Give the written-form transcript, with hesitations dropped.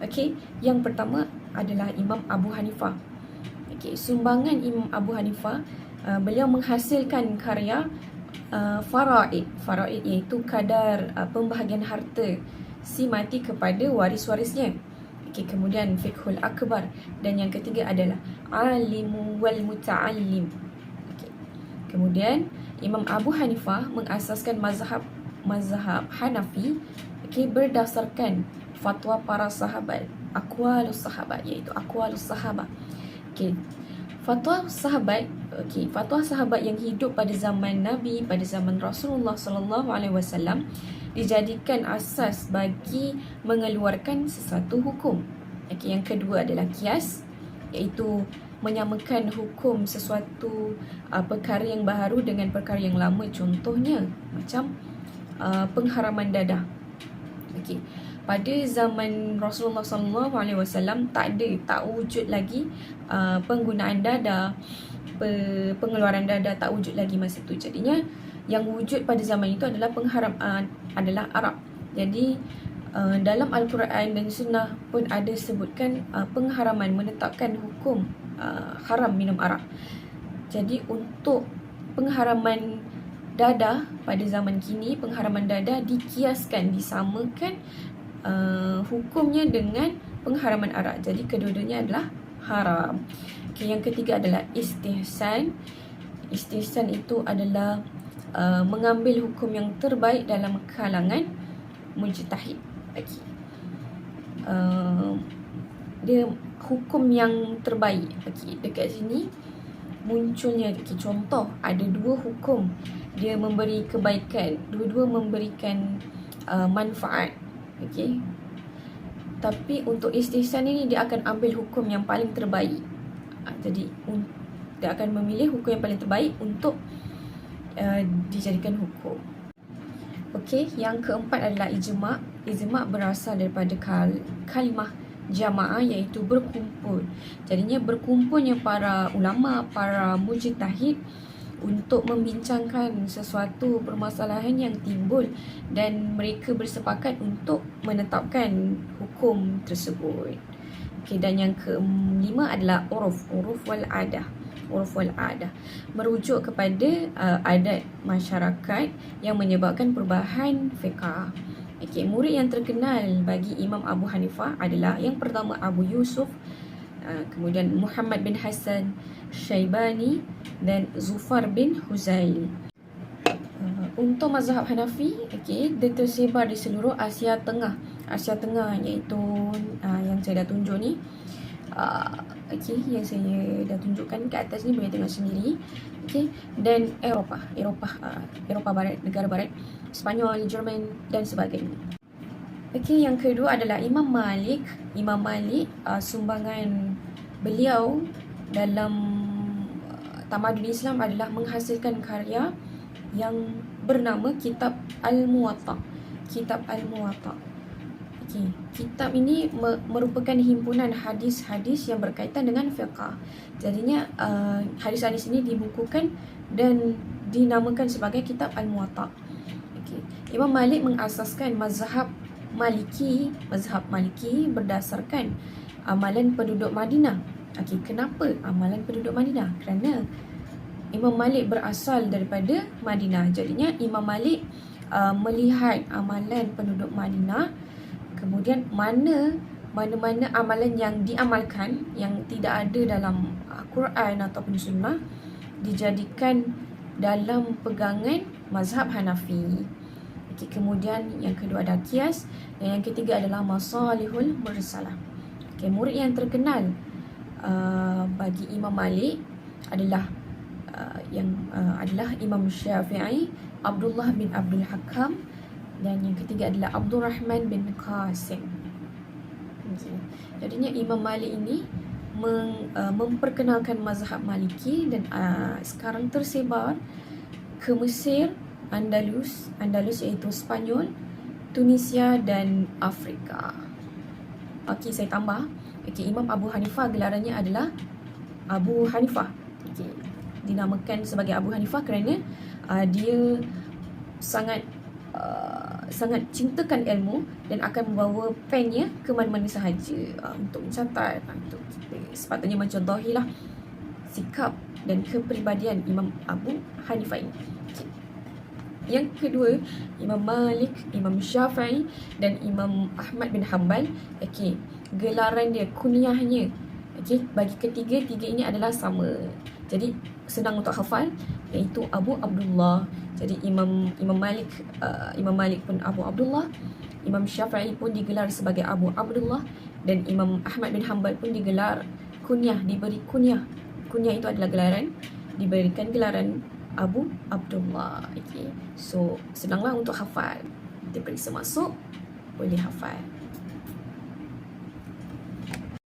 Okey, yang pertama adalah Imam Abu Hanifah. Okey, sumbangan Imam Abu Hanifah, beliau menghasilkan karya faraid. Faraid iaitu kadar pembahagian harta si mati kepada waris-warisnya. Okey, kemudian Fiqhul Akbar, dan yang ketiga adalah Alimu wal Muta'allim. Okey. Kemudian Imam Abu Hanifah mengasaskan mazhab Hanafi, okey, berdasarkan fatwa para sahabat, aqwalus sahabat, iaitu aqwalus sahabat. Okey. Fatwa sahabat, okey, fatwa sahabat yang hidup pada zaman Nabi, pada zaman Rasulullah sallallahu alaihi wasallam dijadikan asas bagi mengeluarkan sesuatu hukum. Okey, yang kedua adalah qiyas, iaitu menyamakan hukum sesuatu perkara yang baru dengan perkara yang lama. Contohnya macam pengharaman dadah. Okey. Pada zaman Rasulullah SAW tak wujud lagi penggunaan dadah, pengeluaran dadah tak wujud lagi masa itu. Jadinya yang wujud pada zaman itu adalah adalah arak. Jadi dalam Al-Quran dan Sunnah pun ada sebutkan pengharaman, menetapkan hukum haram minum arak. Jadi untuk pengharaman dadah pada zaman kini, pengharaman dadah dikiaskan, disamakan hukumnya dengan pengharaman arak. Jadi kedua-duanya adalah haram. Okay, yang ketiga adalah istihsan. Istihsan itu adalah mengambil hukum yang terbaik dalam kalangan mujtahid. Okay. Dia hukum yang terbaik. Okay. Dekat sini munculnya contoh, ada dua hukum, dia memberi kebaikan, dua-dua memberikan manfaat. Okey. Tapi untuk istihsan ini dia akan ambil hukum yang paling terbaik. Jadi dia akan memilih hukum yang paling terbaik untuk dijadikan hukum. Okey, yang keempat adalah ijma'. Ijma' berasal daripada kalimah jamaah, iaitu berkumpul. Jadinya berkumpulnya para ulama, para mujtahid untuk membincangkan sesuatu permasalahan yang timbul dan mereka bersepakat untuk menetapkan hukum tersebut. Okey, dan yang kelima adalah uruf wal adah. Uruf wal adah merujuk kepada adat masyarakat yang menyebabkan perubahan fiqh. Okey, murid yang terkenal bagi Imam Abu Hanifah adalah yang pertama Abu Yusuf, kemudian Muhammad bin Hasan Syaibani dan Zufar bin Huzaili. Untuk mazhab Hanafi, okey, dia tersebar di seluruh Asia Tengah. Asia Tengah iaitu yang saya dah tunjuk ni. Okey, yang saya dah tunjukkan kat atas ni boleh tengok sendiri. Okey, dan Eropah Barat, negara Barat, Sepanyol, Jerman dan sebagainya. Okey, yang kedua adalah Imam Malik. Imam Malik, sumbangan beliau dalam tamadun Islam adalah menghasilkan karya yang bernama Kitab Al-Muwatta. Kitab Al-Muwatta. Okey, kitab ini merupakan himpunan hadis-hadis yang berkaitan dengan fiqh. Jadinya hadis-hadis ini dibukukan dan dinamakan sebagai Kitab Al-Muwatta. Okey, Imam Malik mengasaskan mazhab Maliki berdasarkan amalan penduduk Madinah. Okey, kenapa amalan penduduk Madinah? Kerana Imam Malik berasal daripada Madinah. Jadinya Imam Malik melihat amalan penduduk Madinah, kemudian mana-mana amalan yang diamalkan yang tidak ada dalam Quran ataupun Sunnah dijadikan dalam pegangan mazhab Hanafi. Okey, kemudian yang kedua ada qiyas dan yang ketiga adalah masalihul mursalah. Okey, murid yang terkenal bagi Imam Malik adalah adalah Imam Syafi'i, Abdullah bin Abdul Hakam, dan yang ketiga adalah Abdul Rahman bin Qasim. Okay. Jadinya Imam Malik ini memperkenalkan mazhab Maliki dan sekarang tersebar ke Mesir, Andalus iaitu Spanyol, Tunisia dan Afrika. Okey, saya tambah. Okey, Imam Abu Hanifah gelarannya adalah Abu Hanifah. Okey, dinamakan sebagai Abu Hanifah kerana dia sangat sangat cintakan ilmu dan akan membawa pennya ke mana-mana sahaja untuk mencatat, untuk kita sepatutnya mencontohilah sikap dan kepribadian Imam Abu Hanifah ini. Okay. Yang kedua, Imam Malik, Imam Syafi'i dan Imam Ahmad bin Hanbal. Okay. Gelaran dia, kunyahnya, okay, bagi ketiga-tiga ini adalah sama. Jadi senang untuk hafal, iaitu Abu Abdullah. Jadi Imam Malik pun Abu Abdullah, Imam Syafi'i pun digelar sebagai Abu Abdullah, dan Imam Ahmad bin Hanbal pun digelar kunyah, diberi kunyah. Kunyah itu adalah gelaran, diberikan gelaran Abu Abdullah. Okay. So senanglah untuk hafal. Diperiksa masuk, boleh hafal.